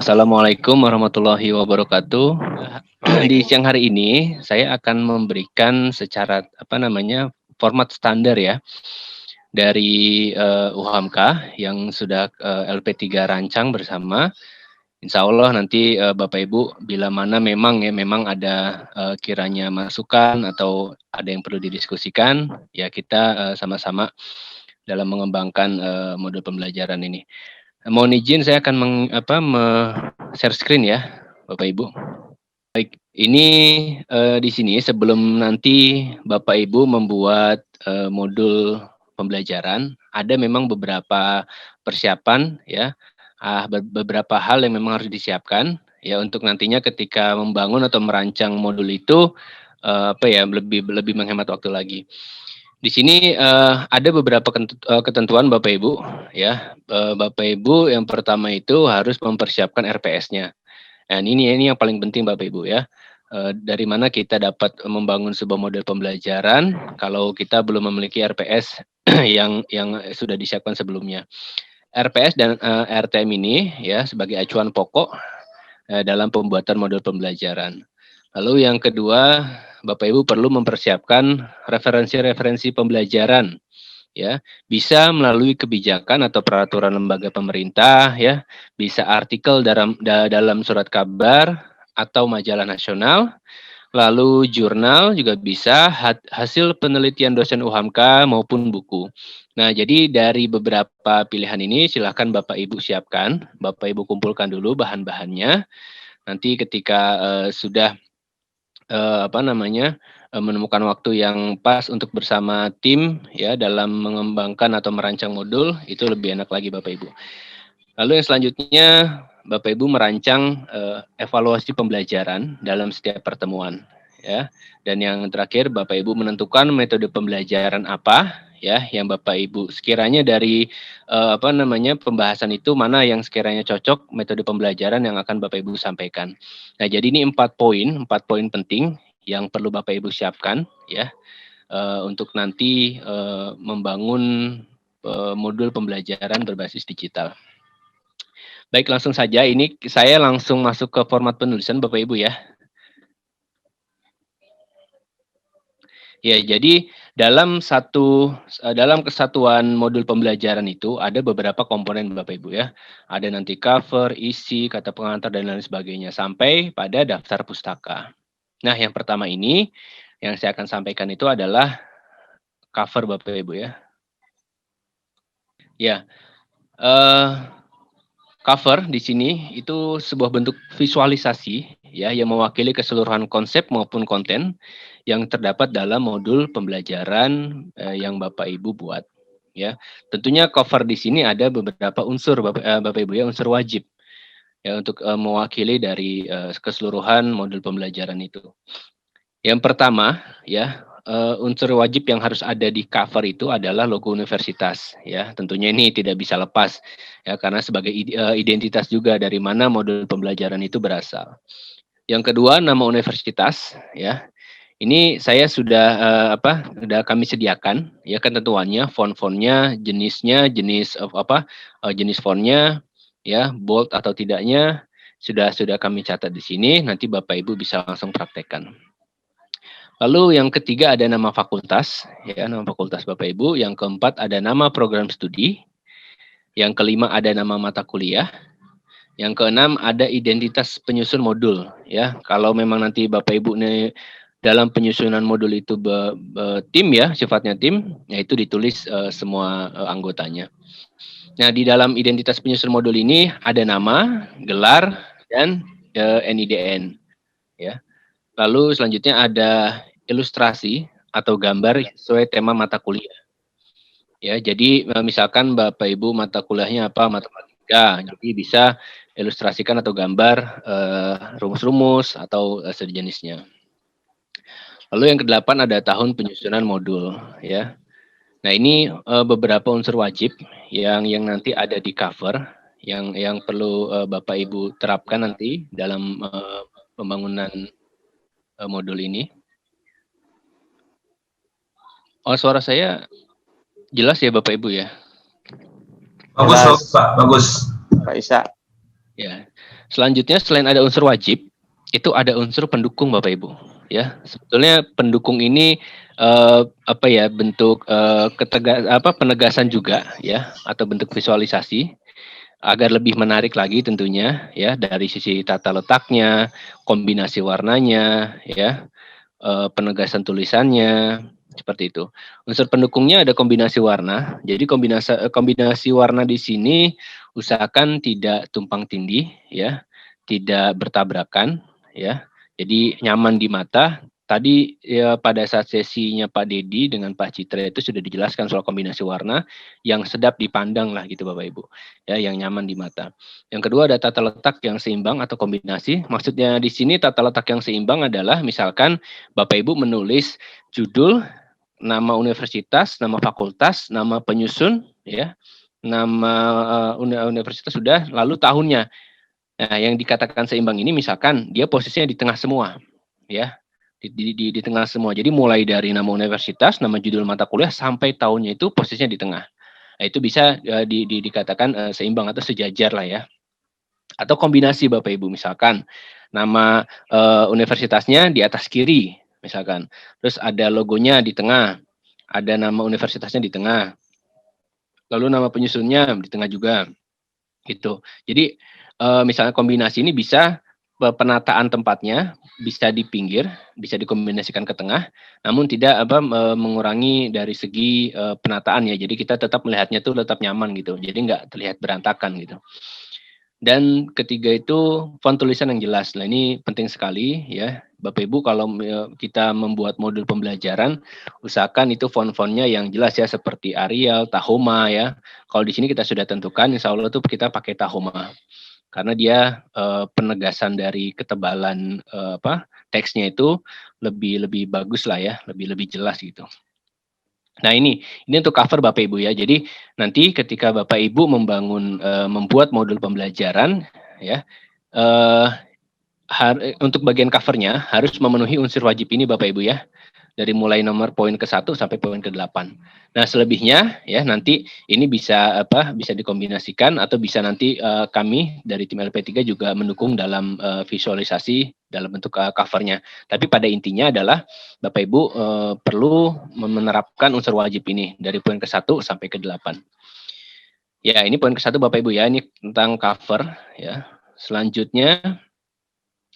Assalamualaikum warahmatullahi wabarakatuh. Di siang hari ini saya akan memberikan secara format standar ya dari UHAMKA yang sudah LP3 rancang bersama. Insya Allah nanti Bapak Ibu bila mana memang ada kiranya masukan atau ada yang perlu didiskusikan, ya kita sama-sama dalam mengembangkan modul pembelajaran ini. Mohon izin saya akan share screen ya, Bapak Ibu. Baik, ini di sini sebelum nanti Bapak Ibu membuat modul pembelajaran, ada memang beberapa persiapan ya, beberapa hal yang memang harus disiapkan ya untuk nantinya ketika membangun atau merancang modul itu lebih menghemat waktu lagi. Di sini ada beberapa ketentuan Bapak Ibu ya. Bapak Ibu yang pertama itu harus mempersiapkan RPS-nya. Dan ini yang paling penting Bapak Ibu ya. Dari mana kita dapat membangun sebuah model pembelajaran kalau kita belum memiliki RPS yang sudah disiapkan sebelumnya. RPS dan RTM ini ya sebagai acuan pokok dalam pembuatan model pembelajaran. Lalu yang kedua, Bapak Ibu perlu mempersiapkan referensi-referensi pembelajaran ya, bisa melalui kebijakan atau peraturan lembaga pemerintah ya, bisa artikel dalam surat kabar atau majalah nasional, lalu jurnal juga bisa, hasil penelitian dosen UHAMKA maupun buku. Nah, jadi dari beberapa pilihan ini silahkan Bapak Ibu siapkan, Bapak Ibu kumpulkan dulu bahan-bahannya. Nanti ketika sudah menemukan waktu yang pas untuk bersama tim ya dalam mengembangkan atau merancang modul, itu lebih enak lagi Bapak Ibu. Lalu yang selanjutnya Bapak Ibu merancang evaluasi pembelajaran dalam setiap pertemuan ya. Dan yang terakhir Bapak Ibu menentukan metode pembelajaran apa ya yang Bapak Ibu sekiranya dari pembahasan itu mana yang sekiranya cocok metode pembelajaran yang akan Bapak Ibu sampaikan. Nah, jadi ini 4 poin penting yang perlu Bapak Ibu siapkan ya untuk nanti membangun modul pembelajaran berbasis digital. Baik, langsung saja ini saya langsung masuk ke format penulisan Bapak Ibu ya. Ya, jadi dalam kesatuan modul pembelajaran itu ada beberapa komponen Bapak Ibu ya. Ada nanti cover, isi, kata pengantar dan lain sebagainya sampai pada daftar pustaka. Nah, yang pertama ini yang saya akan sampaikan itu adalah cover Bapak Ibu ya. Ya. Cover di sini itu sebuah bentuk visualisasi ya yang mewakili keseluruhan konsep maupun konten yang terdapat dalam modul pembelajaran yang Bapak Ibu buat ya. Tentunya cover di sini ada beberapa unsur Bapak Ibu ya, unsur wajib ya untuk mewakili dari keseluruhan modul pembelajaran itu. Yang pertama ya, unsur wajib yang harus ada di cover itu adalah logo universitas ya. Tentunya ini tidak bisa lepas ya karena sebagai identitas juga dari mana modul pembelajaran itu berasal. Yang kedua nama universitas ya. Ini saya sudah kami sediakan ya ketentuannya, font-fontnya, jenisnya, jenis fontnya ya, bold atau tidaknya sudah kami catat di sini, nanti Bapak Ibu bisa langsung praktekkan. Lalu yang ketiga ada nama fakultas, ya nama fakultas Bapak Ibu. Yang keempat ada nama program studi. Yang kelima ada nama mata kuliah. Yang keenam ada identitas penyusun modul, ya. Kalau memang nanti Bapak Ibu nih dalam penyusunan modul itu tim ya, sifatnya tim, ya itu ditulis semua anggotanya. Nah, di dalam identitas penyusun modul ini ada nama, gelar, dan NIDN, ya. Lalu selanjutnya ada ilustrasi atau gambar sesuai tema mata kuliah. Ya, jadi misalkan Bapak Ibu mata kuliahnya apa? Matematika. Jadi bisa ilustrasikan atau gambar rumus-rumus atau sejenisnya. Lalu yang kedelapan ada tahun penyusunan modul, ya. Nah, ini beberapa unsur wajib yang nanti ada di cover yang perlu Bapak Ibu terapkan nanti dalam pembangunan modul ini. Oh, suara saya jelas ya Bapak Ibu ya? Bagus Pak, bagus. Pak Isa. Ya. Selanjutnya selain ada unsur wajib, itu ada unsur pendukung Bapak Ibu, ya. Sebetulnya pendukung ini, apa ya, bentuk, penegasan juga ya, atau bentuk visualisasi, agar lebih menarik lagi tentunya ya, dari sisi tata letaknya, kombinasi warnanya ya, penegasan tulisannya, seperti itu. Unsur pendukungnya ada kombinasi warna, jadi kombinasi warna di sini usahakan tidak tumpang tindih ya, tidak bertabrakan ya, jadi nyaman di mata. Tadi ya pada saat sesinya Pak Dedi dengan Pak Citra itu sudah dijelaskan soal kombinasi warna yang sedap dipandang lah gitu Bapak Ibu, ya yang nyaman di mata. Yang kedua ada tata letak yang seimbang atau kombinasi. Maksudnya di sini tata letak yang seimbang adalah misalkan Bapak Ibu menulis judul, nama universitas, nama fakultas, nama penyusun, ya, nama universitas sudah, lalu tahunnya. Nah, yang dikatakan seimbang ini misalkan dia posisinya di tengah semua, ya, di tengah semua. Jadi mulai dari nama universitas, nama judul mata kuliah sampai tahunnya itu posisinya di tengah. Nah, itu bisa dikatakan seimbang atau sejajar lah ya. Atau kombinasi Bapak Ibu misalkan nama universitasnya di atas kiri misalkan, terus ada logonya di tengah, ada nama universitasnya di tengah, lalu nama penyusunnya di tengah juga gitu. Jadi misalnya kombinasi ini bisa penataan tempatnya bisa di pinggir, bisa dikombinasikan ke tengah, namun tidak mengurangi dari segi penataan ya. Jadi kita tetap melihatnya tuh tetap nyaman gitu. Jadi nggak terlihat berantakan gitu. Dan ketiga itu font tulisan yang jelas. Nah, ini penting sekali ya. Bapak Ibu kalau kita membuat modul pembelajaran, usahakan itu font-fontnya yang jelas ya seperti Arial, Tahoma ya. Kalau di sini kita sudah tentukan insya Allah tuh kita pakai Tahoma. Karena dia penegasan dari ketebalan teksnya itu lebih lebih bagus lah ya, lebih lebih jelas gitu. Nah ini untuk cover Bapak Ibu ya. Jadi nanti ketika Bapak Ibu membuat modul pembelajaran ya, eee, untuk bagian covernya harus memenuhi unsur wajib ini Bapak Ibu ya. Dari mulai nomor poin ke-1 sampai poin ke-8. Nah, selebihnya ya nanti ini bisa dikombinasikan atau bisa nanti kami dari tim LP3 juga mendukung dalam visualisasi dalam bentuk covernya. Tapi pada intinya adalah Bapak Ibu perlu menerapkan unsur wajib ini dari poin ke-1 sampai ke-8. Ya, ini poin ke-1 Bapak Ibu ya, ini tentang cover ya. Selanjutnya,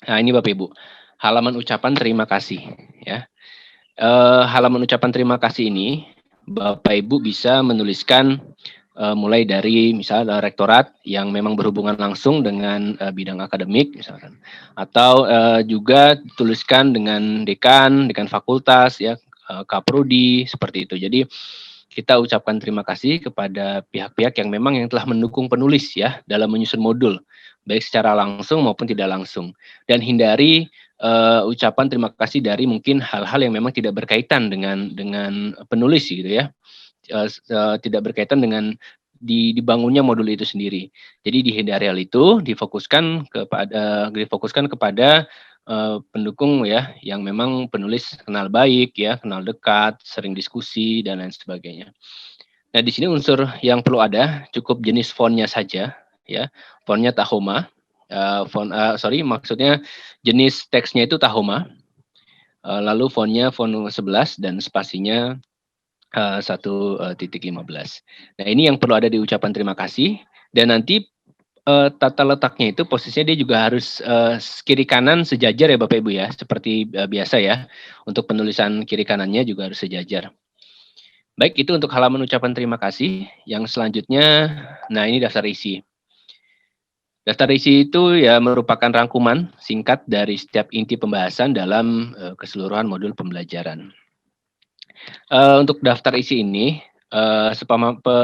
nah ini Bapak Ibu, halaman ucapan terima kasih ya. Halaman ucapan terima kasih ini, Bapak Ibu bisa menuliskan mulai dari misalnya rektorat yang memang berhubungan langsung dengan bidang akademik misalkan, atau juga tuliskan dengan dekan fakultas ya, kaprodi seperti itu. Jadi kita ucapkan terima kasih kepada pihak-pihak yang memang yang telah mendukung penulis ya dalam menyusun modul, baik secara langsung maupun tidak langsung. Dan hindari ucapan terima kasih dari mungkin hal-hal yang memang tidak berkaitan dengan penulis gitu ya, tidak berkaitan dengan dibangunnya modul itu sendiri. Jadi dihindari hal itu, difokuskan kepada pendukung ya, yang memang penulis kenal baik ya, kenal dekat, sering diskusi dan lain sebagainya. Nah di sini unsur yang perlu ada cukup jenis fontnya saja ya, fontnya Tahoma, maksudnya jenis teksnya itu Tahoma, lalu fontnya font 11 dan spasinya 1,15. Nah ini yang perlu ada di ucapan terima kasih dan nanti tata letaknya itu posisinya dia juga harus kiri kanan sejajar ya Bapak Ibu ya, seperti biasa ya. Untuk penulisan kiri kanannya juga harus sejajar. Baik, itu untuk halaman ucapan terima kasih. Yang selanjutnya, nah ini daftar isi. Daftar isi itu ya merupakan rangkuman singkat dari setiap inti pembahasan dalam keseluruhan modul pembelajaran. Untuk daftar isi ini,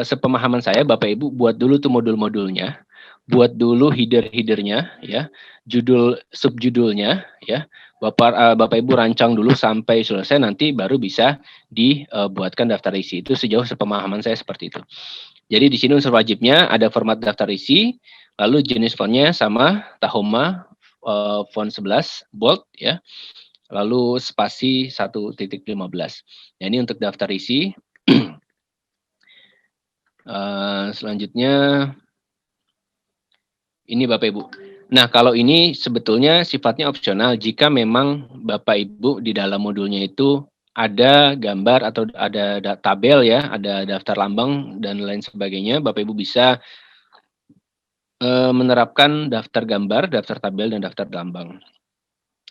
sepemahaman saya Bapak Ibu buat dulu tuh modul-modulnya, buat dulu header-headernya ya, judul subjudulnya ya. Bapak Ibu rancang dulu sampai selesai nanti baru bisa dibuatkan daftar isi. Itu sejauh sepemahaman saya seperti itu. Jadi di sini unsur wajibnya ada format daftar isi, lalu jenis fontnya sama Tahoma font 11 bold ya. Lalu spasi 1,15. Nah, ini untuk daftar isi. Selanjutnya ini Bapak Ibu. Nah, kalau ini sebetulnya sifatnya opsional jika memang Bapak Ibu di dalam modulnya itu ada gambar atau ada tabel ya, ada daftar lambang dan lain sebagainya, Bapak Ibu bisa menerapkan daftar gambar, daftar tabel, dan daftar lambang.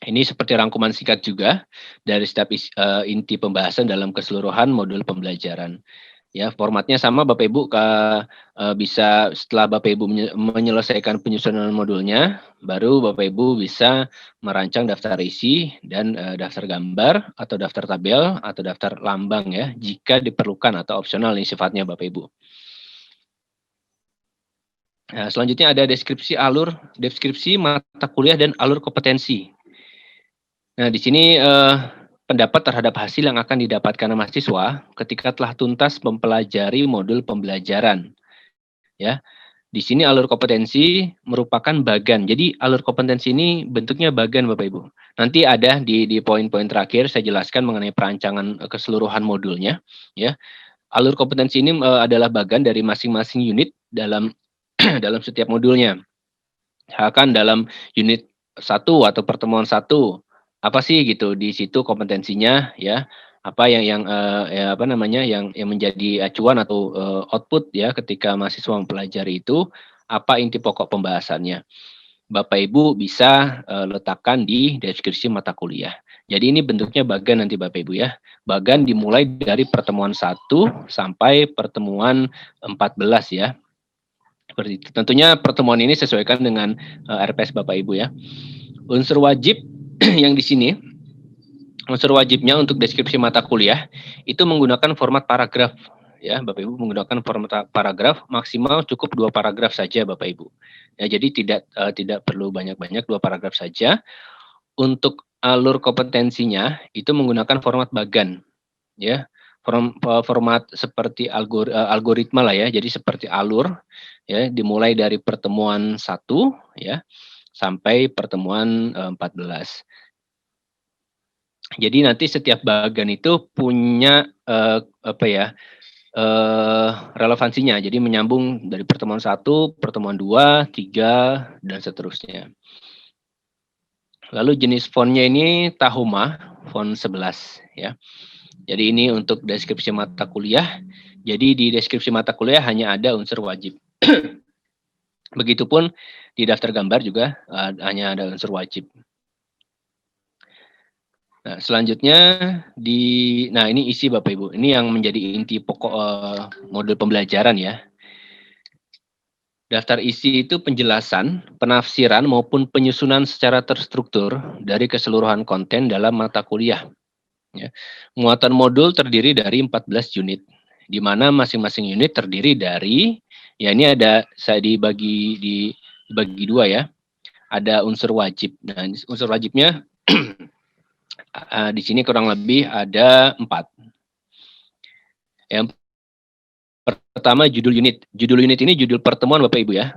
Ini seperti rangkuman singkat juga dari setiap inti pembahasan dalam keseluruhan modul pembelajaran. Ya, formatnya sama Bapak Ibu bisa setelah Bapak Ibu menyelesaikan penyusunan modulnya, baru Bapak Ibu bisa merancang daftar isi dan daftar gambar atau daftar tabel atau daftar lambang ya, jika diperlukan atau opsional nih sifatnya Bapak Ibu. Nah, selanjutnya ada deskripsi mata kuliah dan alur kompetensi. Nah, di sini pendapat terhadap hasil yang akan didapatkan mahasiswa ketika telah tuntas mempelajari modul pembelajaran. Ya, di sini alur kompetensi merupakan bagan. Jadi alur kompetensi ini bentuknya bagan, Bapak Ibu. Nanti ada di poin-poin terakhir saya jelaskan mengenai perancangan keseluruhan modulnya. Ya, alur kompetensi ini adalah bagan dari masing-masing unit dalam dalam setiap modulnya. Misalkan dalam unit 1 atau pertemuan 1 apa sih gitu di situ kompetensinya ya, apa yang ya apa namanya, yang menjadi acuan atau output ya ketika mahasiswa mempelajari itu, apa inti pokok pembahasannya. Bapak Ibu bisa letakkan di deskripsi mata kuliah. Jadi ini bentuknya bagan nanti Bapak Ibu ya. Bagan dimulai dari pertemuan 1 sampai pertemuan 14 ya. Seperti itu. Tentunya pertemuan ini sesuaikan dengan RPS Bapak Ibu ya. Unsur wajib yang di sini, unsur wajibnya untuk deskripsi mata kuliah itu menggunakan format paragraf ya, Bapak Ibu menggunakan format paragraf, maksimal cukup 2 paragraf saja Bapak Ibu. Ya, jadi tidak perlu banyak-banyak, 2 paragraf saja. Untuk alur kompetensinya itu menggunakan format bagan ya. Format seperti algoritma lah ya. Jadi seperti alur ya, dimulai dari pertemuan 1 ya sampai pertemuan 14. Jadi nanti setiap bagan itu punya apa ya, relevansinya. Jadi menyambung dari pertemuan 1, pertemuan 2, 3 dan seterusnya. Lalu jenis fontnya ini Tahoma, font 11 ya. Jadi ini untuk deskripsi mata kuliah. Jadi di deskripsi mata kuliah hanya ada unsur wajib. Begitupun di daftar gambar juga hanya ada unsur wajib. Nah, selanjutnya ini isi Bapak Ibu. Ini yang menjadi inti pokok modul pembelajaran ya. Daftar isi itu penjelasan, penafsiran maupun penyusunan secara terstruktur dari keseluruhan konten dalam mata kuliah. Ya. Muatan modul terdiri dari 14 unit, di mana masing-masing unit terdiri dari, ya ini saya dibagi 2 ya, ada unsur wajib. Nah, unsur wajibnya di sini kurang lebih ada 4. Yang pertama judul unit. Judul unit ini judul pertemuan Bapak Ibu ya.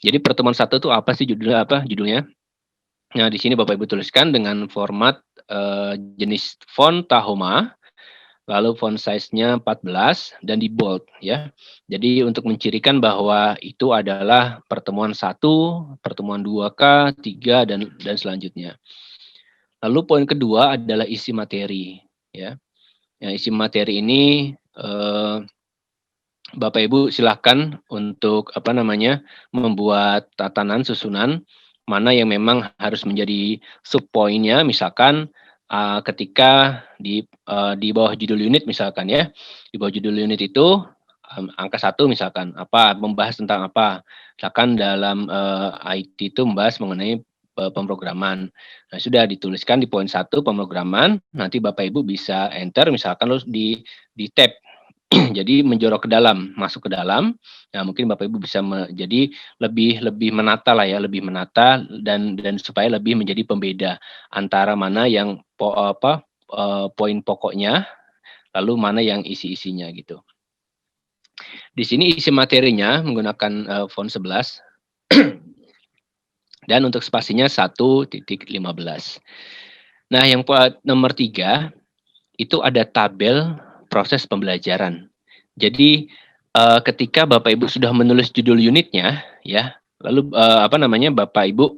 Jadi pertemuan 1 itu apa sih judulnya? Nah, di sini Bapak Ibu tuliskan dengan format jenis font Tahoma, lalu font size-nya 14 dan di bold ya. Jadi untuk mencirikan bahwa itu adalah pertemuan 1, pertemuan 2K, 3 dan selanjutnya. Lalu poin kedua adalah isi materi ya. Ya, isi materi ini Bapak Ibu silahkan untuk membuat tatanan susunan mana yang memang harus menjadi subpoinnya, misalkan ketika di bawah judul unit misalkan ya, di bawah judul unit itu angka 1 misalkan membahas tentang apa, misalkan dalam IT itu membahas mengenai pemrograman. Nah, sudah dituliskan di poin 1 pemrograman, nanti Bapak Ibu bisa enter misalkan terus di tab. Jadi menjorok ke dalam, masuk ke dalam. Nah, mungkin Bapak Ibu bisa jadi lebih menata lah ya, lebih menata dan supaya lebih menjadi pembeda antara mana yang poin pokoknya, lalu mana yang isi-isinya gitu. Di sini isi materinya menggunakan font 11 dan untuk spasinya 1.15. Nah, yang nomor 3 itu ada tabel proses pembelajaran. Jadi ketika Bapak Ibu sudah menulis judul unitnya ya, Lalu Bapak Ibu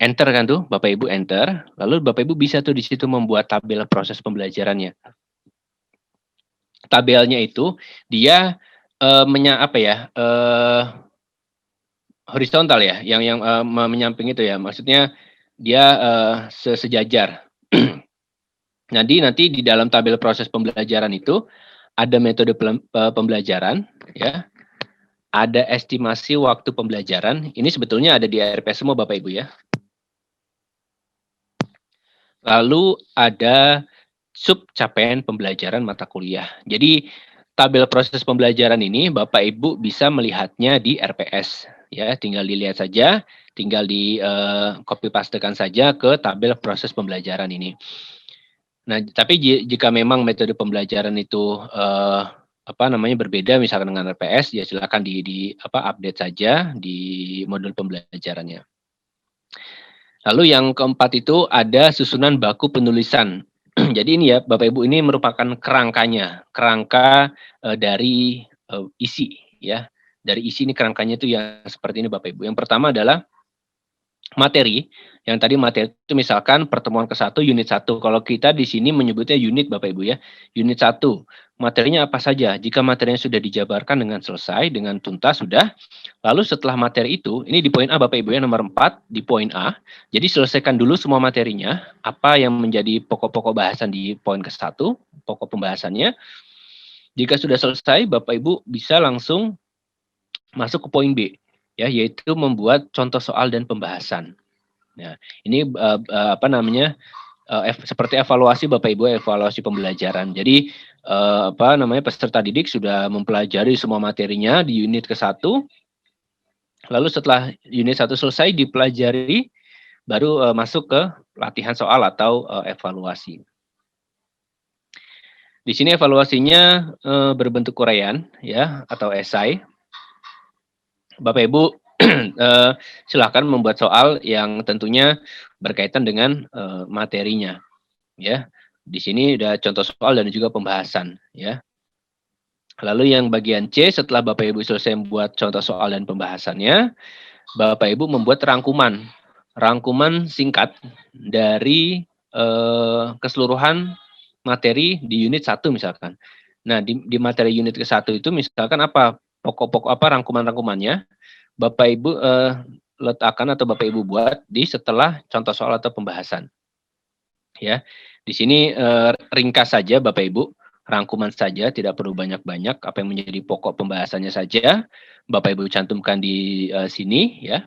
enter kan tuh, Bapak Ibu enter, lalu Bapak Ibu bisa tuh di situ membuat tabel proses pembelajarannya. Tabelnya itu dia horizontal ya, yang menyamping itu ya, maksudnya dia sejajar. Nanti di dalam tabel proses pembelajaran itu ada metode pembelajaran, ya, ada estimasi waktu pembelajaran. Ini sebetulnya ada di RPS semua Bapak Ibu ya. Lalu ada sub capaian pembelajaran mata kuliah. Jadi tabel proses pembelajaran ini Bapak Ibu bisa melihatnya di RPS ya, tinggal dilihat saja, tinggal di copy pastekan saja ke tabel proses pembelajaran ini. Nah, tapi jika memang metode pembelajaran itu berbeda misalkan dengan RPS, ya silakan update saja di modul pembelajarannya. Lalu yang keempat itu ada susunan baku penulisan. Jadi ini ya Bapak Ibu, ini merupakan kerangkanya, kerangka dari isi ya. Dari isi ini kerangkanya itu yang seperti ini Bapak Ibu. Yang pertama adalah materi. Yang tadi materi itu misalkan pertemuan ke-1 unit 1. Kalau kita di sini menyebutnya unit Bapak Ibu ya. Unit 1. Materinya apa saja? Jika materinya sudah dijabarkan dengan selesai, dengan tuntas sudah. Lalu setelah materi itu, ini di poin A Bapak Ibu ya, nomor 4 di poin A. Jadi selesaikan dulu semua materinya, apa yang menjadi pokok-pokok bahasan di poin ke-1, pokok pembahasannya. Jika sudah selesai, Bapak Ibu bisa langsung masuk ke poin B, ya, yaitu membuat contoh soal dan pembahasan. Nah, ini seperti evaluasi Bapak Ibu, evaluasi pembelajaran. Jadi peserta didik sudah mempelajari semua materinya di unit ke-1. Lalu setelah unit 1 selesai dipelajari, baru masuk ke latihan soal atau evaluasi. Di sini evaluasinya berbentuk uraian ya, atau esai. Bapak Ibu silakan membuat soal yang tentunya berkaitan dengan materinya ya. Di sini ada contoh soal dan juga pembahasan ya. Lalu yang bagian C, setelah Bapak Ibu selesai membuat contoh soal dan pembahasannya, Bapak Ibu membuat rangkuman singkat dari keseluruhan materi di unit 1 misalkan. Nah, di materi unit ke-1 itu misalkan apa pokok-pokok apa rangkuman-rangkumannya, Bapak Ibu letakkan atau Bapak Ibu buat di setelah contoh soal atau pembahasan. Ya. Di sini ringkas saja Bapak Ibu, rangkuman saja, tidak perlu banyak-banyak, apa yang menjadi pokok pembahasannya saja Bapak Ibu cantumkan di sini ya.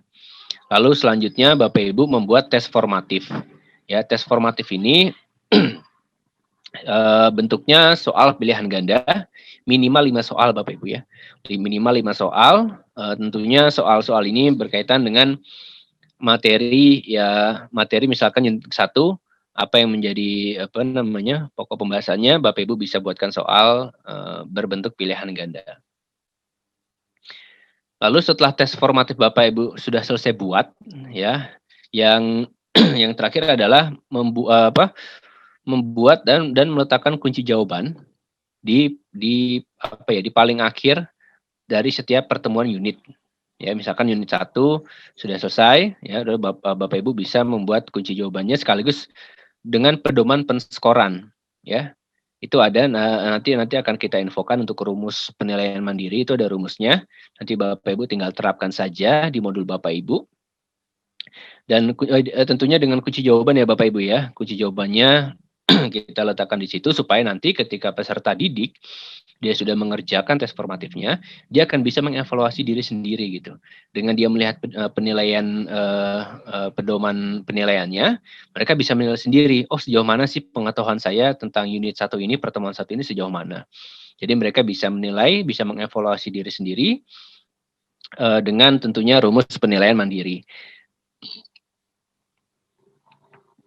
Lalu selanjutnya Bapak Ibu membuat tes formatif. Ya, tes formatif ini bentuknya soal pilihan ganda, minimal 5 soal Bapak Ibu ya. Minimal 5 soal, tentunya soal-soal ini berkaitan dengan materi misalkan unit 1, apa yang menjadi pokok pembahasannya, Bapak Ibu bisa buatkan soal berbentuk pilihan ganda. Lalu setelah tes formatif Bapak Ibu sudah selesai buat ya, yang yang terakhir adalah membuat dan meletakkan kunci jawaban di paling akhir dari setiap pertemuan unit. Ya, misalkan unit 1 sudah selesai, ya, Bapak Ibu bisa membuat kunci jawabannya sekaligus dengan pedoman penskoran, ya. Itu ada nanti akan kita infokan untuk rumus penilaian mandiri, itu ada rumusnya. Nanti Bapak Ibu tinggal terapkan saja di modul Bapak Ibu. Dan tentunya dengan kunci jawaban ya Bapak Ibu ya. Kunci jawabannya kita letakkan di situ supaya nanti ketika peserta didik dia sudah mengerjakan tes formatifnya, dia akan bisa mengevaluasi diri sendiri gitu. Dengan dia melihat penilaian pedoman penilaiannya, mereka bisa menilai sendiri, oh sejauh mana sih pengetahuan saya tentang unit 1 ini, pertemuan 1 ini sejauh mana. Jadi mereka bisa menilai, bisa mengevaluasi diri sendiri dengan tentunya rumus penilaian mandiri.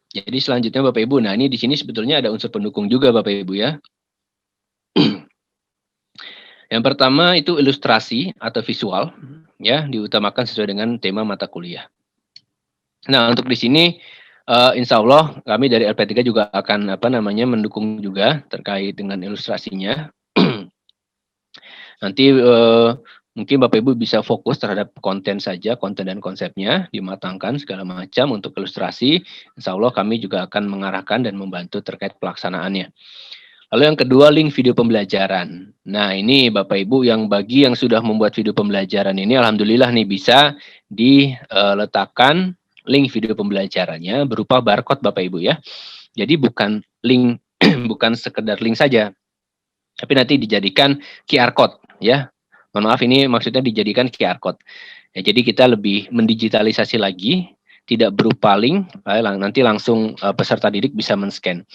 Jadi selanjutnya Bapak Ibu, nah ini di sini sebetulnya ada unsur pendukung juga Bapak Ibu ya. Yang pertama itu ilustrasi atau visual, ya, diutamakan sesuai dengan tema mata kuliah. Nah, untuk di sini insya Allah kami dari LP3 juga akan mendukung juga terkait dengan ilustrasinya. Nanti Mungkin Bapak Ibu bisa fokus terhadap konten saja, konten dan konsepnya, dimatangkan segala macam untuk ilustrasi. Insya Allah kami juga akan mengarahkan dan membantu terkait pelaksanaannya. Lalu yang kedua, link video pembelajaran. Nah, ini Bapak Ibu bagi yang sudah membuat video pembelajaran ini, alhamdulillah nih bisa diletakkan link video pembelajarannya berupa barcode Bapak Ibu ya. Jadi bukan link bukan sekedar link saja, tapi nanti dijadikan QR code ya. Mohon maaf, ini maksudnya dijadikan QR code. Ya, jadi kita lebih mendigitalisasi lagi, tidak berupa link, nanti langsung peserta didik bisa men-scan.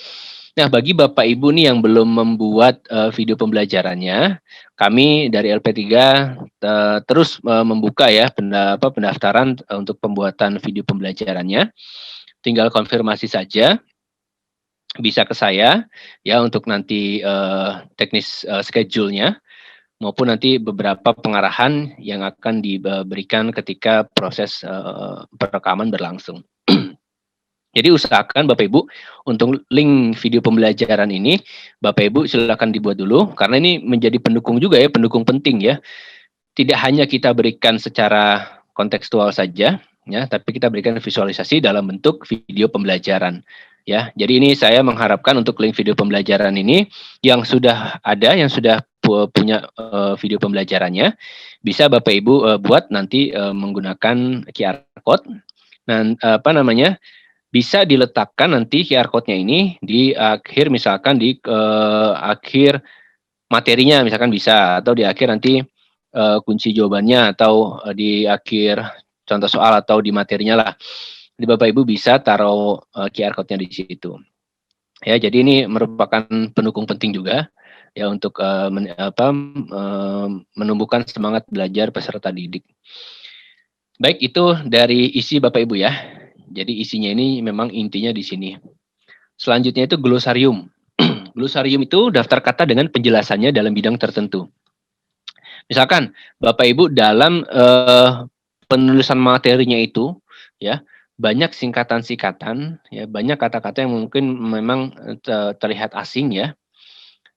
Nah, bagi Bapak Ibu nih yang belum membuat video pembelajarannya, kami dari LP3 terus membuka ya pendaftaran untuk pembuatan video pembelajarannya. Tinggal konfirmasi saja, bisa ke saya ya untuk nanti teknis schedule-nya, maupun nanti beberapa pengarahan yang akan diberikan ketika proses perekaman berlangsung. Jadi usahakan Bapak Ibu untuk link video pembelajaran ini Bapak Ibu silakan dibuat dulu, karena ini menjadi pendukung juga ya, pendukung penting ya. Tidak hanya kita berikan secara kontekstual saja ya, tapi kita berikan visualisasi dalam bentuk video pembelajaran ya. Jadi ini saya mengharapkan untuk link video pembelajaran ini yang sudah ada, yang sudah punya video pembelajarannya, bisa Bapak Ibu buat nanti menggunakan QR code. Nah, bisa diletakkan nanti QR code-nya ini di akhir, misalkan di akhir materinya misalkan bisa, atau di akhir nanti kunci jawabannya, atau di akhir contoh soal atau di materinya lah. Jadi Bapak Ibu bisa taruh QR code-nya di situ. Ya, jadi ini merupakan pendukung penting juga ya untuk menumbuhkan semangat belajar peserta didik. Baik, itu dari isi Bapak Ibu ya. Jadi isinya ini memang intinya di sini. Selanjutnya itu glosarium. Glosarium itu daftar kata dengan penjelasannya dalam bidang tertentu. Misalkan Bapak Ibu dalam penulisan materinya itu ya banyak singkatan-singkatan ya, banyak kata-kata yang mungkin memang terlihat asing ya.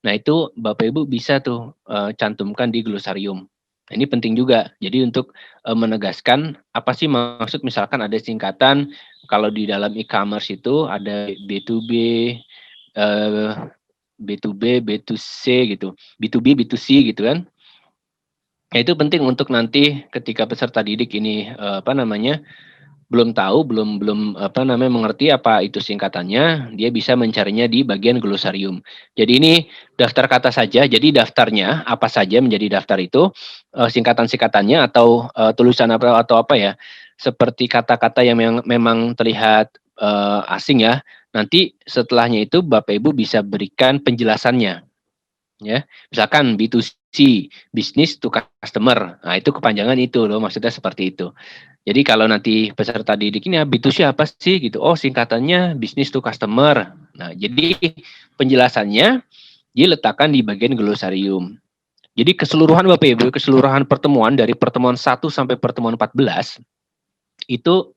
Nah, itu Bapak Ibu bisa tuh cantumkan di glosarium. Nah, ini penting juga. Jadi untuk menegaskan apa sih maksud, misalkan ada singkatan, kalau di dalam e-commerce itu ada B2B, B2B, B2C gitu, B2B, B2C gitu kan. Ya, itu penting untuk nanti ketika peserta didik ini belum tahu, belum mengerti apa itu singkatannya, dia bisa mencarinya di bagian glosarium. Jadi ini daftar kata saja, jadi daftarnya apa saja menjadi daftar itu, singkatan-singkatannya atau tulisan atau apa ya, seperti kata-kata yang memang terlihat asing ya, nanti setelahnya itu Bapak Ibu bisa berikan penjelasannya. Ya, misalkan B2C, business to customer. Nah, itu kepanjangan itu loh, maksudnya seperti itu. Jadi kalau nanti peserta didik ini B2C apa sih gitu. Oh, singkatannya business to customer. Nah, jadi penjelasannya diletakkan di bagian glosarium. Jadi keseluruhan Bapak Ibu, keseluruhan pertemuan dari pertemuan 1 sampai pertemuan 14 itu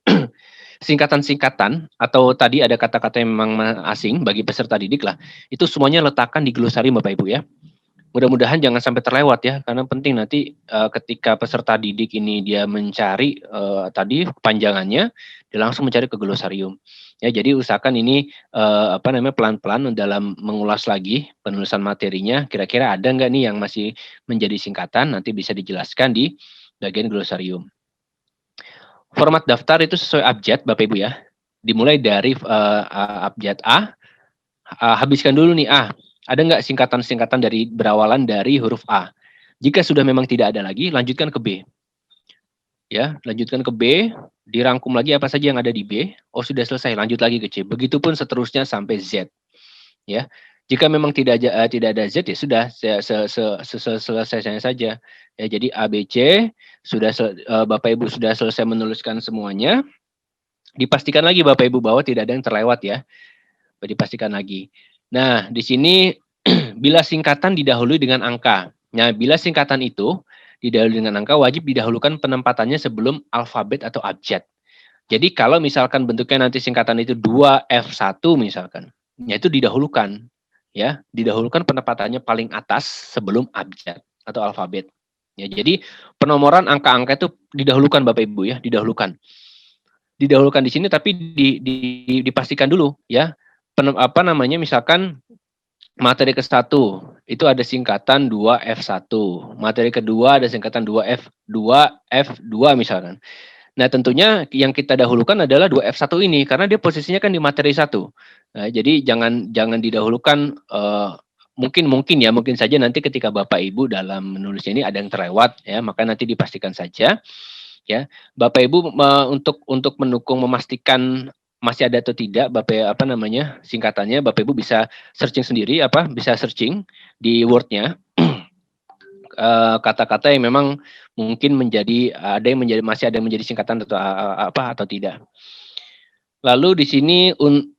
singkatan-singkatan atau tadi ada kata-kata yang memang asing bagi peserta didik lah, itu semuanya letakkan di glosarium Bapak Ibu ya. Mudah-mudahan jangan sampai terlewat ya, karena penting nanti ketika peserta didik ini dia mencari tadi kepanjangannya, dia langsung mencari ke glosarium. Ya, jadi usahakan ini pelan-pelan dalam mengulas lagi penulisan materinya, kira-kira ada nggak nih yang masih menjadi singkatan, nanti bisa dijelaskan di bagian glosarium. Format daftar itu sesuai abjad Bapak Ibu ya. Dimulai dari abjad A, habiskan dulu nih A. Ada nggak singkatan-singkatan dari berawalan dari huruf A? Jika sudah memang tidak ada lagi, lanjutkan ke B. Ya, lanjutkan ke B, dirangkum lagi apa saja yang ada di B. Oh, sudah selesai, lanjut lagi ke C. Begitupun seterusnya sampai Z. Ya. Jika memang tidak ada Z, ya sudah selesai saja. Ya, jadi A, B, C sudah Bapak Ibu sudah selesai menuliskan semuanya. Dipastikan lagi Bapak Ibu bahwa tidak ada yang terlewat ya. Dipastikan lagi. Nah, di sini bila singkatan didahului dengan angka. Nah, bila singkatan itu didahului dengan angka, wajib didahulukan penempatannya sebelum alfabet atau abjad. Jadi kalau misalkan bentuknya nanti singkatan itu 2F1 misalkan, ya itu didahulukan. Ya, didahulukan penempatannya paling atas sebelum abjad atau alfabet. Ya, jadi penomoran angka-angka itu didahulukan Bapak Ibu ya, didahulukan. Didahulukan di sini tapi dipastikan dulu ya. Apa namanya, misalkan materi ke-1 itu ada singkatan 2F1. Materi kedua ada singkatan 2F2 misalkan. Nah, tentunya yang kita dahulukan adalah 2F1 ini karena dia posisinya kan di materi 1. Nah, jadi jangan didahulukan mungkin saja nanti ketika Bapak Ibu dalam menulis ini ada yang terlewat ya, maka nanti dipastikan saja ya. Bapak Ibu untuk mendukung memastikan masih ada atau tidak apa namanya singkatannya, Bapak Ibu bisa searching sendiri bisa searching di Word-nya kata-kata yang memang mungkin masih ada yang menjadi singkatan atau tidak. Lalu di sini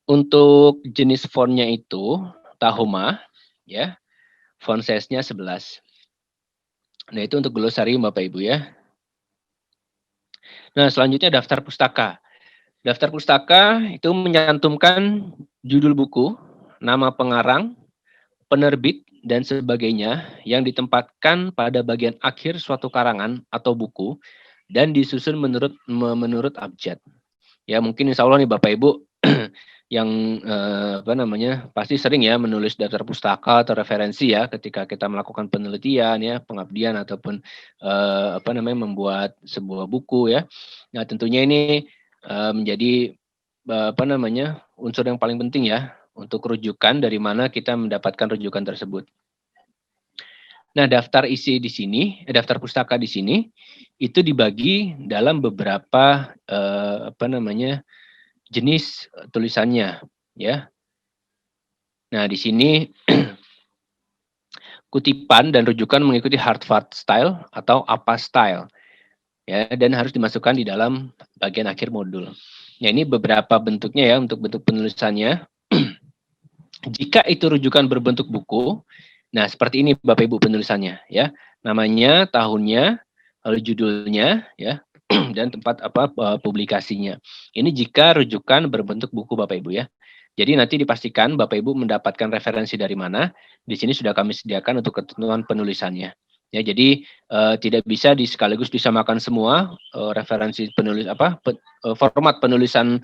untuk jenis fontnya itu Tahoma ya, font size-nya 11. Nah, itu untuk glosarium Bapak Ibu ya. Nah, selanjutnya daftar pustaka. Daftar pustaka itu menyantumkan judul buku, nama pengarang, penerbit, dan sebagainya yang ditempatkan pada bagian akhir suatu karangan atau buku dan disusun menurut abjad. Ya, mungkin insya Allah nih Bapak Ibu yang pasti sering ya menulis daftar pustaka atau referensi ya ketika kita melakukan penelitian ya, pengabdian ataupun membuat sebuah buku ya. Nah, tentunya ini menjadi unsur yang paling penting ya untuk rujukan dari mana kita mendapatkan rujukan tersebut. Nah, daftar pustaka di sini itu dibagi dalam beberapa jenis tulisannya ya. Nah, di sini kutipan dan rujukan mengikuti Harvard style atau APA style ya, dan harus dimasukkan di dalam bagian akhir modul. Nah, ini beberapa bentuknya ya untuk bentuk penulisannya. Jika itu rujukan berbentuk buku, nah seperti ini Bapak Ibu penulisannya ya. Namanya, tahunnya, lalu judulnya ya, dan tempat publikasinya. Ini jika rujukan berbentuk buku Bapak Ibu ya. Jadi nanti dipastikan Bapak Ibu mendapatkan referensi dari mana. Di sini sudah kami sediakan untuk ketentuan penulisannya. Ya, jadi tidak bisa sekaligus disamakan semua referensi format penulisan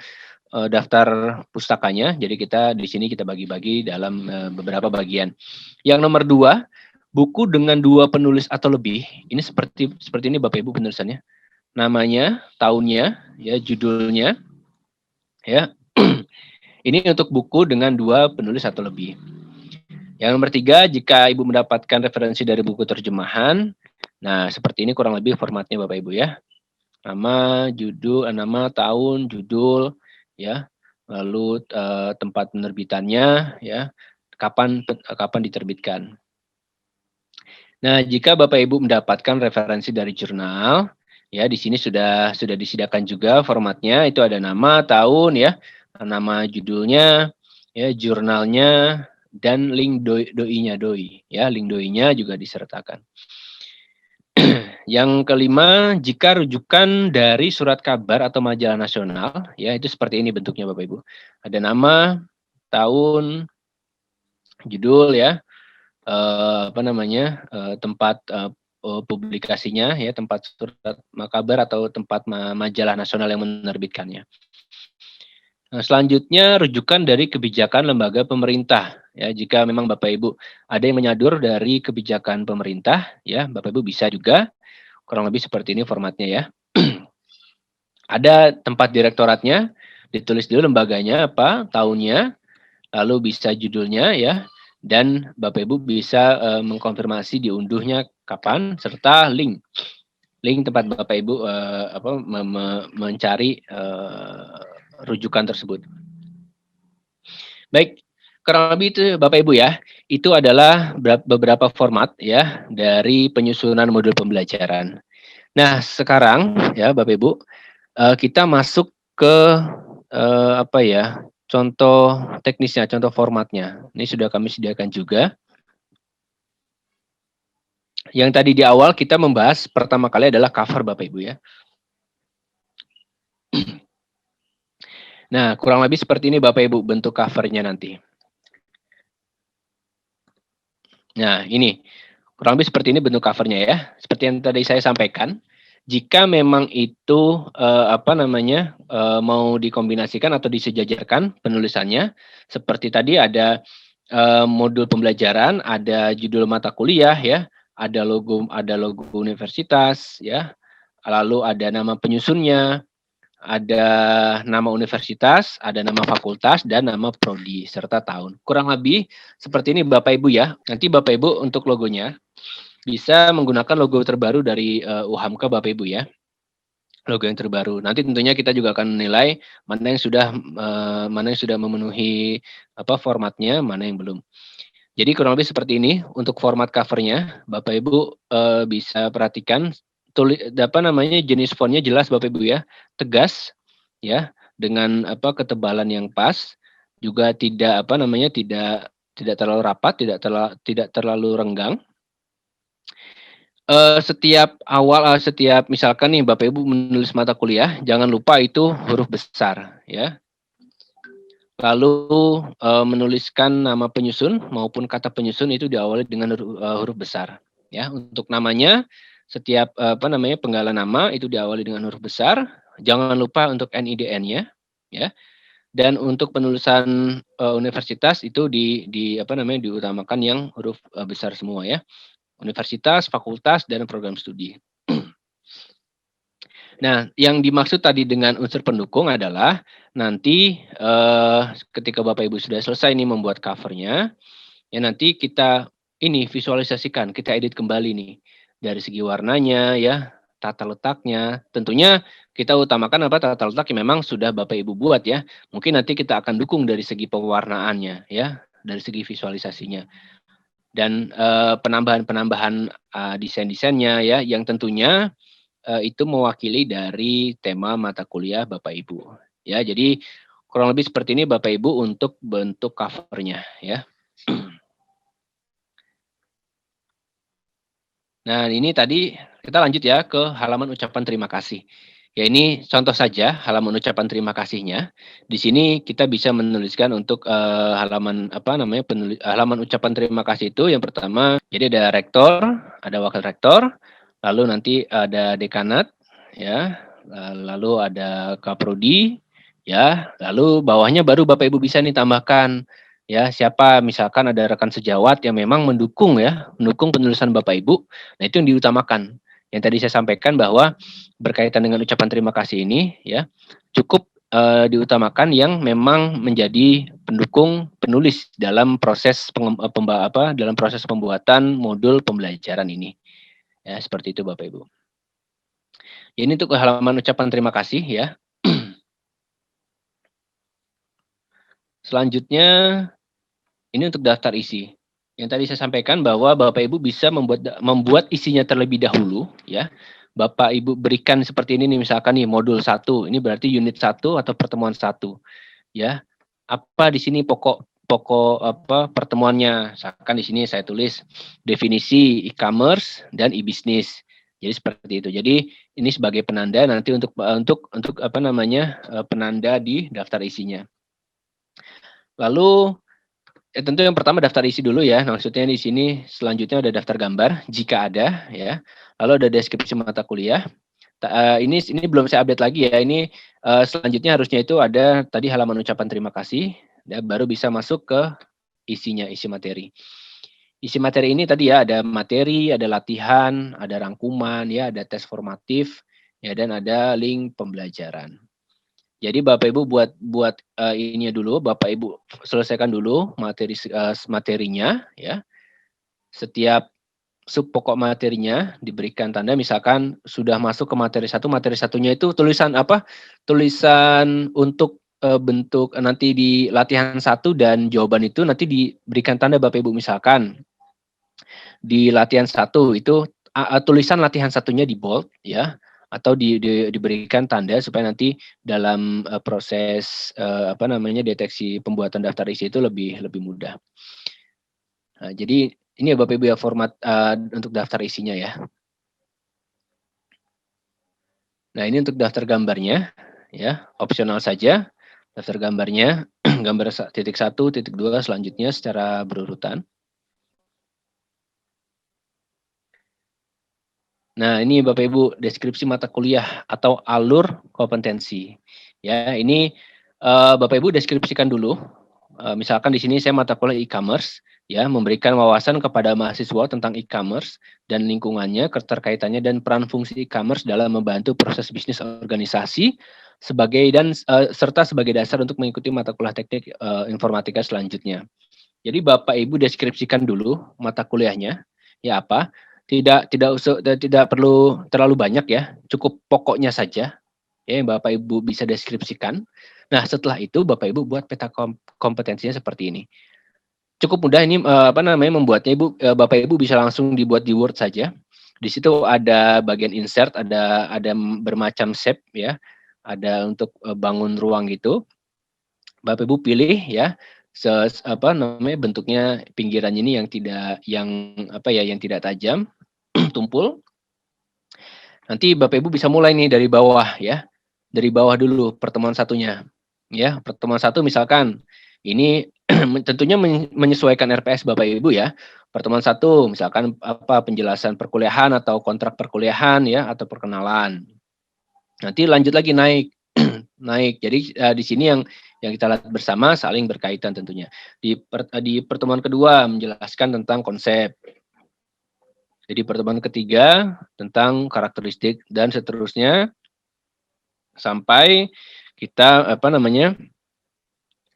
daftar pustakanya. Jadi di sini kita bagi-bagi dalam beberapa bagian. Yang nomor 2, buku dengan 2 penulis atau lebih. Ini seperti ini Bapak Ibu penulisannya. Namanya, tahunnya, ya, judulnya, ya. Ini untuk buku dengan 2 penulis atau lebih. Yang nomor 3, jika Ibu mendapatkan referensi dari buku terjemahan, nah seperti ini kurang lebih formatnya Bapak Ibu ya. Nama, judul, nama, tahun, judul, ya. Lalu tempat penerbitannya, ya. Kapan diterbitkan. Nah, jika Bapak Ibu mendapatkan referensi dari jurnal, ya di sini sudah disediakan juga formatnya, itu ada nama, tahun, ya. Nama judulnya, ya, jurnalnya, dan link doi-nya ya, link doi-nya juga disertakan. Yang kelima, jika rujukan dari surat kabar atau majalah nasional, ya itu seperti ini bentuknya Bapak Ibu. Ada nama, tahun, judul ya, tempat publikasinya ya, tempat surat kabar atau tempat majalah nasional yang menerbitkannya. Nah, selanjutnya rujukan dari kebijakan lembaga pemerintah ya. Jika memang Bapak Ibu ada yang menyadur dari kebijakan pemerintah ya, Bapak Ibu bisa juga kurang lebih seperti ini formatnya ya. Ada tempat direktoratnya, ditulis dulu lembaganya apa, tahunnya, lalu bisa judulnya ya, dan Bapak Ibu bisa mengkonfirmasi diunduhnya kapan serta link tempat Bapak Ibu mencari rujukan tersebut. Baik, kurang lebih itu Bapak Ibu ya. Itu adalah beberapa format ya dari penyusunan modul pembelajaran. Nah, sekarang ya Bapak Ibu, kita masuk ke contoh teknisnya, contoh formatnya. Ini sudah kami sediakan juga. Yang tadi di awal kita membahas pertama kali adalah cover Bapak Ibu ya. Nah, kurang lebih seperti ini Bapak Ibu bentuk covernya nanti. Nah, ini Kurang lebih seperti ini bentuk covernya ya. Seperti yang tadi saya sampaikan, jika memang itu mau dikombinasikan atau disejajarkan penulisannya, seperti tadi ada modul pembelajaran, ada judul mata kuliah ya, ada logo universitas ya, lalu ada nama penyusunnya, ada nama universitas, ada nama fakultas, dan nama prodi, serta tahun. Kurang lebih seperti ini Bapak Ibu ya. Nanti Bapak Ibu untuk logonya bisa menggunakan logo terbaru dari UHAMKA Bapak Ibu ya. Logo yang terbaru. Nanti tentunya kita juga akan menilai mana yang sudah memenuhi formatnya, mana yang belum. Jadi kurang lebih seperti ini untuk format covernya. Bapak Ibu bisa perhatikan jenis fontnya jelas Bapak Ibu ya, tegas ya, dengan ketebalan yang pas, juga tidak terlalu rapat, tidak terlalu renggang. Setiap misalkan nih Bapak Ibu menulis mata kuliah, jangan lupa itu huruf besar ya. Lalu menuliskan nama penyusun maupun kata penyusun itu diawali dengan huruf besar ya. Untuk namanya setiap penggalan nama itu diawali dengan huruf besar. Jangan lupa untuk NIDN-nya ya. Dan untuk penulisan universitas itu diutamakan yang huruf besar semua ya. Universitas, fakultas, dan program studi. Nah, yang dimaksud tadi dengan unsur pendukung adalah nanti ketika Bapak Ibu sudah selesai nih membuat covernya, ya nanti kita ini visualisasikan, kita edit kembali nih dari segi warnanya ya, tata letaknya. Tentunya kita utamakan tata letak yang memang sudah Bapak Ibu buat ya. Mungkin nanti kita akan dukung dari segi pewarnaannya ya, dari segi visualisasinya. Dan penambahan-penambahan desain-desainnya ya, yang tentunya itu mewakili dari tema mata kuliah Bapak Ibu. Ya, jadi kurang lebih seperti ini Bapak Ibu untuk bentuk covernya ya. Nah, ini tadi kita lanjut ya ke halaman ucapan terima kasih. Ya, ini contoh saja halaman ucapan terima kasihnya. Di sini kita bisa menuliskan untuk halaman ucapan terima kasih itu yang pertama, jadi ada rektor, ada wakil rektor, lalu nanti ada dekanat, ya, lalu ada kaprodi, ya, lalu bawahnya baru Bapak Ibu bisa nih tambahkan, ya, siapa misalkan ada rekan sejawat yang memang mendukung penulisan Bapak Ibu. Nah, itu yang diutamakan. Yang tadi saya sampaikan bahwa berkaitan dengan ucapan terima kasih ini ya, cukup diutamakan yang memang menjadi pendukung penulis dalam proses pembuatan modul pembelajaran ini. Ya, seperti itu Bapak Ibu. Ya, ini untuk halaman ucapan terima kasih ya. Selanjutnya ini untuk daftar isi. Yang tadi saya sampaikan bahwa Bapak Ibu bisa membuat isinya terlebih dahulu ya. Bapak Ibu berikan seperti ini nih, misalkan nih modul 1, ini berarti unit 1 atau pertemuan 1 ya. Apa di sini pokok pertemuannya? Misalkan di sini saya tulis definisi e-commerce dan e-business. Jadi seperti itu. Jadi ini sebagai penanda nanti untuk penanda di daftar isinya. Lalu tentu yang pertama daftar isi dulu ya. Maksudnya di sini selanjutnya ada daftar gambar jika ada ya. Lalu ada deskripsi mata kuliah. Ini belum saya update lagi ya. Ini selanjutnya harusnya itu ada tadi halaman ucapan terima kasih. Dan baru bisa masuk ke isinya, isi materi. Isi materi ini tadi ya ada materi, ada latihan, ada rangkuman ya, ada tes formatif ya, dan ada link pembelajaran. Jadi Bapak Ibu buat ininya dulu, Bapak Ibu selesaikan dulu materinya ya. Setiap sub pokok materinya diberikan tanda, misalkan sudah masuk ke materi satunya itu tulisan tulisan untuk bentuk nanti di latihan 1 dan jawaban itu nanti diberikan tanda Bapak Ibu, misalkan di latihan 1 itu tulisan latihan satunya di bold ya, atau diberikan tanda supaya nanti dalam proses deteksi pembuatan daftar isi itu lebih mudah. Nah, jadi ini ya Bapak Ibu ya format untuk daftar isinya ya. Nah, ini untuk daftar gambarnya ya, opsional saja. Daftar gambarnya gambar titik 1, titik 2 selanjutnya secara berurutan. Nah, ini Bapak Ibu deskripsi mata kuliah atau alur kompetensi. Ya, ini Bapak Ibu deskripsikan dulu. Misalkan di sini saya mata kuliah e-commerce, ya, memberikan wawasan kepada mahasiswa tentang e-commerce dan lingkungannya, keterkaitannya dan peran fungsi e-commerce dalam membantu proses bisnis organisasi sebagai serta sebagai dasar untuk mengikuti mata kuliah teknik informatika selanjutnya. Jadi Bapak Ibu deskripsikan dulu mata kuliahnya, ya apa? Tidak perlu terlalu banyak ya, cukup pokoknya saja ya yang Bapak Ibu bisa deskripsikan. Nah, setelah itu Bapak Ibu buat peta kompetensinya seperti ini. Cukup mudah ini membuatnya Bapak Ibu bisa langsung dibuat di Word saja. Di situ ada bagian insert, ada bermacam shape ya. Ada untuk bangun ruang gitu. Bapak Ibu pilih ya bentuknya pinggiran ini yang tidak tajam, tumpul. Nanti Bapak Ibu bisa mulai nih dari bawah ya. Dari bawah dulu pertemuan satunya. Ya, pertemuan satu misalkan ini tentunya menyesuaikan RPS Bapak Ibu ya. Pertemuan satu misalkan penjelasan perkuliahan atau kontrak perkuliahan ya atau perkenalan. Nanti lanjut lagi naik naik. Jadi di sini yang kita lihat bersama saling berkaitan tentunya. Di pertemuan kedua menjelaskan tentang konsep. Jadi pertemuan ketiga tentang karakteristik dan seterusnya sampai kita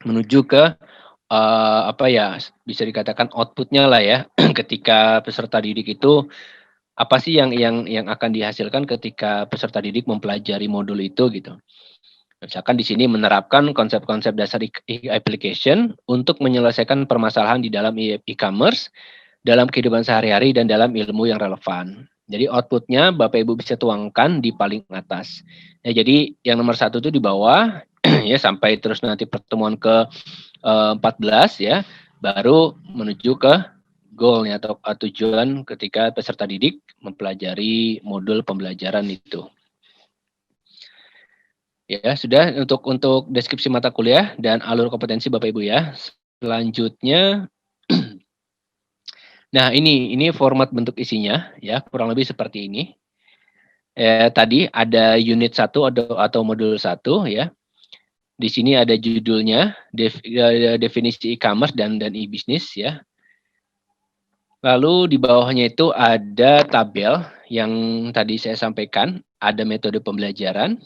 menuju ke bisa dikatakan outputnya lah ya. Ketika peserta didik itu apa sih yang akan dihasilkan ketika peserta didik mempelajari modul itu gitu. Misalkan di sini menerapkan konsep-konsep dasar application untuk menyelesaikan permasalahan di dalam e-commerce, dalam kehidupan sehari-hari dan dalam ilmu yang relevan. Jadi outputnya Bapak Ibu bisa tuangkan di paling atas. Ya, jadi yang nomor 1 itu di bawah ya sampai terus nanti pertemuan ke 14 ya, baru menuju ke goalnya atau tujuan ketika peserta didik mempelajari modul pembelajaran itu. Ya, sudah untuk deskripsi mata kuliah dan alur kompetensi Bapak Ibu ya. Selanjutnya nah ini format bentuk isinya ya, kurang lebih seperti ini. Tadi ada unit 1 atau modul 1 ya. Di sini ada judulnya, definisi e-commerce dan e-business ya. Lalu di bawahnya itu ada tabel yang tadi saya sampaikan, ada metode pembelajaran,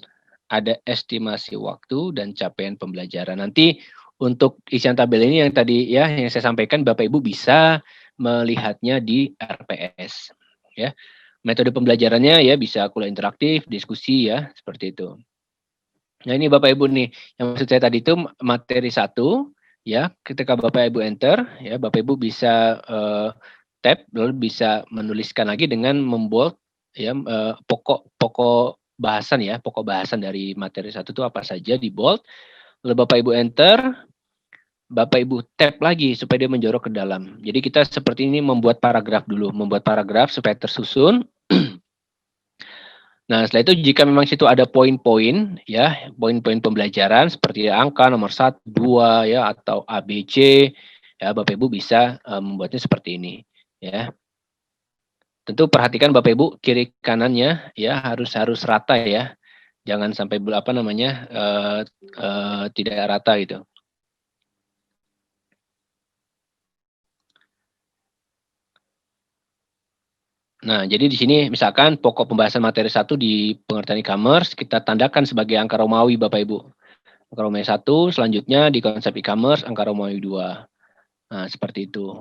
ada estimasi waktu dan capaian pembelajaran. Nanti untuk isian tabel ini yang tadi ya yang saya sampaikan Bapak Ibu bisa melihatnya di RPS ya. Metode pembelajarannya ya bisa kuliah interaktif, diskusi ya, seperti itu. Nah, ini Bapak Ibu nih, yang maksud saya tadi itu materi 1 ya, ketika Bapak Ibu enter ya, Bapak Ibu bisa tab lalu bisa menuliskan lagi dengan membold ya pokok bahasan dari materi 1 itu apa saja di bold. Lalu Bapak Ibu enter, Bapak Ibu tab lagi supaya dia menjorok ke dalam. Jadi kita seperti ini membuat paragraf dulu, membuat paragraf supaya tersusun. Nah, setelah itu jika memang situ ada poin-poin ya, poin-poin pembelajaran seperti angka nomor 1, 2 ya atau A, B, C ya, Bapak Ibu bisa membuatnya seperti ini ya. Tentu perhatikan Bapak Ibu kiri kanannya ya harus rata ya. Jangan sampai tidak rata gitu. Nah, jadi di sini misalkan pokok pembahasan materi 1 di pengertian e-commerce kita tandakan sebagai angka Romawi Bapak Ibu. Angka Romawi 1, selanjutnya di konsep e-commerce angka Romawi 2. Nah, seperti itu.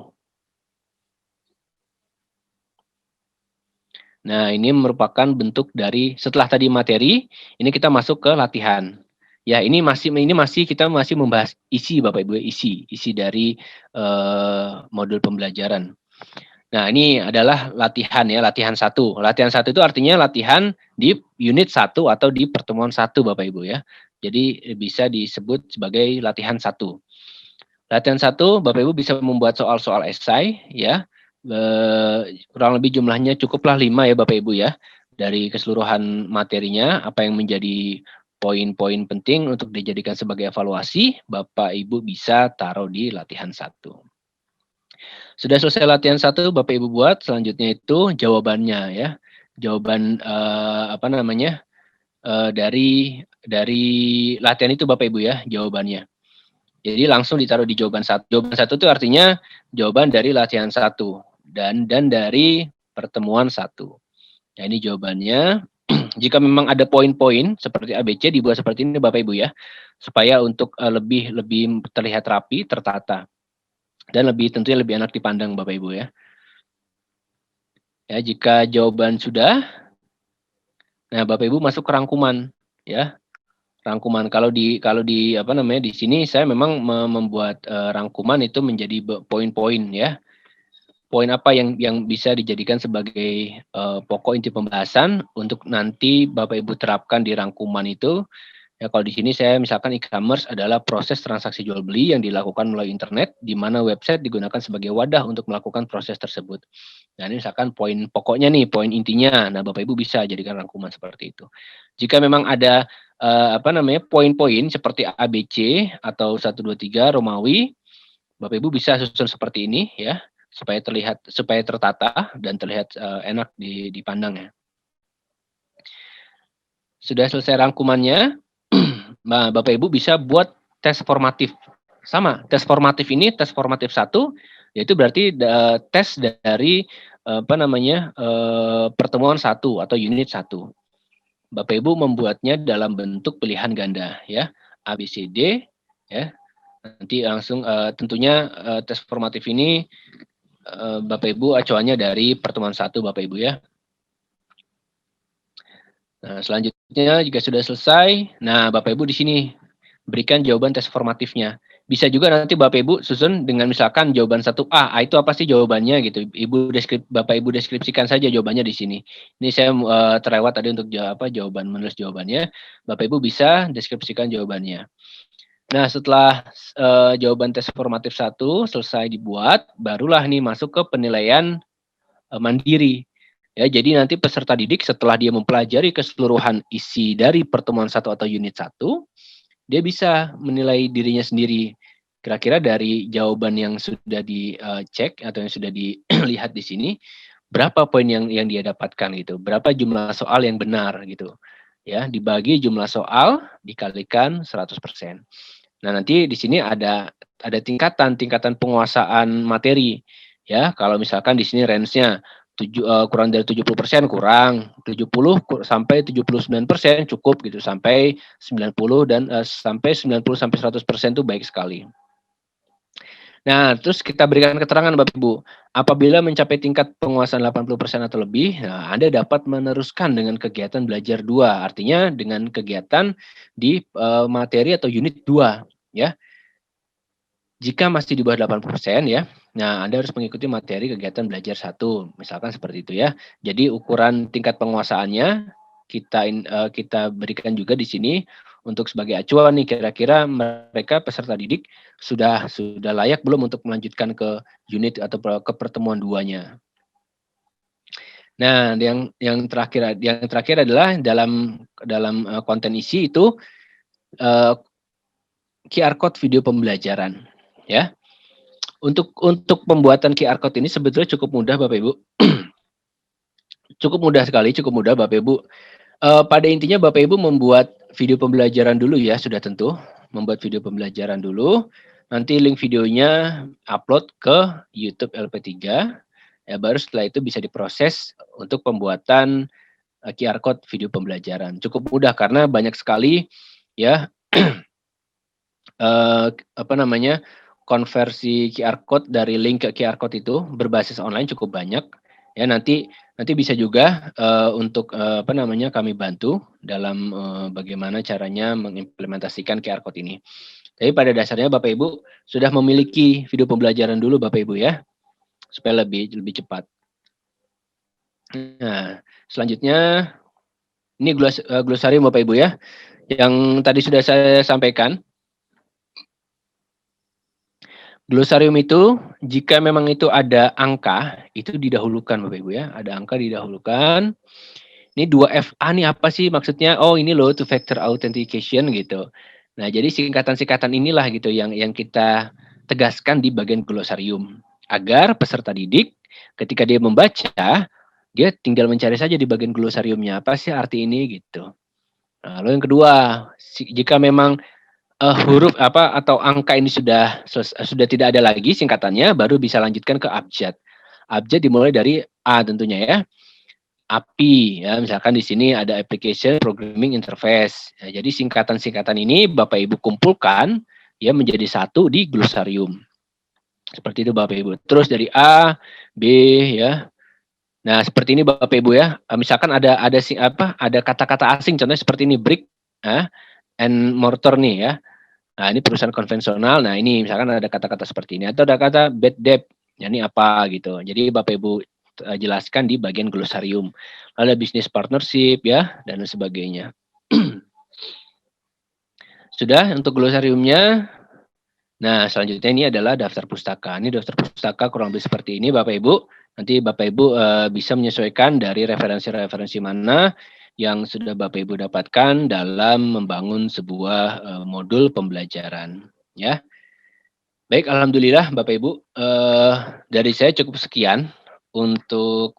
Nah, ini merupakan bentuk dari setelah tadi materi, ini kita masuk ke latihan. Ya, kita masih membahas isi Bapak Ibu, isi dari modul pembelajaran. Nah, ini adalah latihan ya, latihan 1. Latihan 1 itu artinya latihan di unit 1 atau di pertemuan 1 Bapak Ibu ya. Jadi bisa disebut sebagai latihan 1. Latihan 1 Bapak Ibu bisa membuat soal-soal esai ya. Kurang lebih jumlahnya cukuplah 5 ya Bapak Ibu ya. Dari keseluruhan materinya, apa yang menjadi poin-poin penting untuk dijadikan sebagai evaluasi, Bapak Ibu bisa taruh di latihan 1. Sudah selesai latihan 1 Bapak Ibu buat, selanjutnya itu jawabannya ya. jawaban apa namanya dari latihan itu Bapak Ibu ya jawabannya. Jadi langsung ditaruh di jawaban satu. Jawaban satu itu artinya jawaban dari latihan satu dan dari pertemuan satu. Nah ini jawabannya. Jika memang ada poin-poin seperti ABC dibuat seperti ini Bapak Ibu ya, supaya untuk lebih terlihat rapi, tertata dan tentunya lebih enak dipandang Bapak Ibu ya. Ya jika jawaban sudah, nah Bapak Ibu masuk ke rangkuman ya. Rangkuman kalau di apa namanya di sini saya memang membuat rangkuman itu menjadi poin-poin ya. Poin apa yang bisa dijadikan sebagai pokok inti pembahasan untuk nanti Bapak Ibu terapkan di rangkuman itu. Ya kalau di sini saya misalkan e-commerce adalah proses transaksi jual beli yang dilakukan melalui internet di mana website digunakan sebagai wadah untuk melakukan proses tersebut. Nah, ini misalkan poin pokoknya nih, poin intinya. Nah, Bapak Ibu bisa jadikan rangkuman seperti itu. Jika memang ada apa namanya poin-poin seperti ABC atau 1 2 3 Romawi, Bapak Ibu bisa susun seperti ini ya, supaya tertata dan terlihat enak dipandang ya. Sudah selesai rangkumannya, nah, Bapak Ibu bisa buat tes formatif. Sama, tes formatif ini tes formatif 1 yaitu berarti tes dari apa namanya pertemuan 1 atau unit 1. Bapak Ibu membuatnya dalam bentuk pilihan ganda ya, A B C D ya. Nanti langsung tentunya tes formatif ini Bapak Ibu acuannya dari pertemuan 1 Bapak Ibu ya. Nah, selanjutnya jika sudah selesai, nah Bapak Ibu di sini berikan jawaban tes formatifnya. Bisa juga nanti Bapak Ibu susun dengan misalkan jawaban 1A, itu apa sih jawabannya gitu. Bapak Ibu deskripsikan saja jawabannya di sini. Ini saya terlewat tadi untuk jawaban menulis jawabannya. Bapak Ibu bisa deskripsikan jawabannya. Nah, setelah jawaban tes formatif 1 selesai dibuat, barulah nih masuk ke penilaian mandiri. Ya, jadi nanti peserta didik setelah dia mempelajari keseluruhan isi dari pertemuan 1 atau unit 1, dia bisa menilai dirinya sendiri. Kira-kira dari jawaban yang sudah dicek atau yang sudah dilihat di sini, berapa poin yang dia dapatkan gitu, berapa jumlah soal yang benar gitu. Ya, dibagi jumlah soal dikalikan 100%. Nah, nanti di sini ada tingkatan penguasaan materi. Ya, kalau misalkan di sini range-nya kurang dari 70% kurang, 70 sampai 79% cukup gitu, sampai 90 dan sampai 90 sampai 100% itu baik sekali. Nah, terus kita berikan keterangan Bapak Ibu, apabila mencapai tingkat penguasaan 80% atau lebih, nah Anda dapat meneruskan dengan kegiatan belajar 2, artinya dengan kegiatan di materi atau unit 2 ya. Jika masih di bawah 80% ya, nah Anda harus mengikuti materi kegiatan belajar 1, misalkan seperti itu ya. Jadi ukuran tingkat penguasaannya kita berikan juga di sini untuk sebagai acuan nih, kira-kira mereka peserta didik sudah layak belum untuk melanjutkan ke unit atau ke pertemuan 2-nya. Nah, yang terakhir adalah dalam konten isi itu QR code video pembelajaran ya. Untuk pembuatan QR code ini sebetulnya cukup mudah Bapak Ibu. Cukup mudah sekali, cukup mudah Bapak Ibu. Pada intinya Bapak Ibu membuat video pembelajaran dulu ya, sudah tentu. Membuat video pembelajaran dulu. Nanti link videonya upload ke YouTube LP3. Ya, baru setelah itu bisa diproses untuk pembuatan QR code video pembelajaran. Cukup mudah karena banyak sekali ya apa namanya, konversi QR code dari link ke QR code itu berbasis online cukup banyak. Ya nanti bisa juga untuk apa namanya, kami bantu dalam bagaimana caranya mengimplementasikan QR code ini. Tapi pada dasarnya Bapak Ibu sudah memiliki video pembelajaran dulu Bapak Ibu ya, supaya lebih cepat. Nah, selanjutnya ini glosarium Bapak Ibu ya, yang tadi sudah saya sampaikan. Glosarium itu jika memang itu ada angka, itu didahulukan Bapak Ibu ya, ada angka didahulukan. Ini 2FA nih apa sih maksudnya? Oh ini loh two factor authentication gitu. Nah jadi singkatan-singkatan inilah gitu yang kita tegaskan di bagian glosarium. Agar peserta didik ketika dia membaca, dia tinggal mencari saja di bagian glosariumnya, apa sih arti ini gitu. Nah, lalu yang kedua, jika memang, huruf apa atau angka ini sudah tidak ada lagi singkatannya, baru bisa lanjutkan ke abjad. Abjad dimulai dari A tentunya ya. API ya, misalkan di sini ada Application Programming Interface. Ya, jadi singkatan-singkatan ini Bapak Ibu kumpulkan ya menjadi satu di glosarium. Seperti itu Bapak Ibu. Terus dari A, B ya. Nah, seperti ini Bapak Ibu ya. Misalkan ada kata-kata asing contohnya seperti ini brick and mortar nih ya. Nah, ini perusahaan konvensional. Nah, ini misalkan ada kata-kata seperti ini atau ada kata bad debt. Ya, ini apa gitu. Jadi Bapak Ibu jelaskan di bagian glosarium. Ada bisnis partnership ya dan sebagainya. Sudah untuk glosariumnya. Nah, selanjutnya ini adalah daftar pustaka. Ini daftar pustaka kurang lebih seperti ini Bapak Ibu. Nanti Bapak Ibu bisa menyesuaikan dari referensi-referensi mana yang sudah Bapak Ibu dapatkan dalam membangun sebuah modul pembelajaran ya. Baik, alhamdulillah Bapak Ibu, dari saya cukup sekian untuk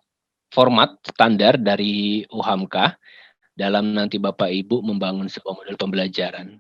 format standar dari UHAMKA dalam nanti Bapak Ibu membangun sebuah modul pembelajaran.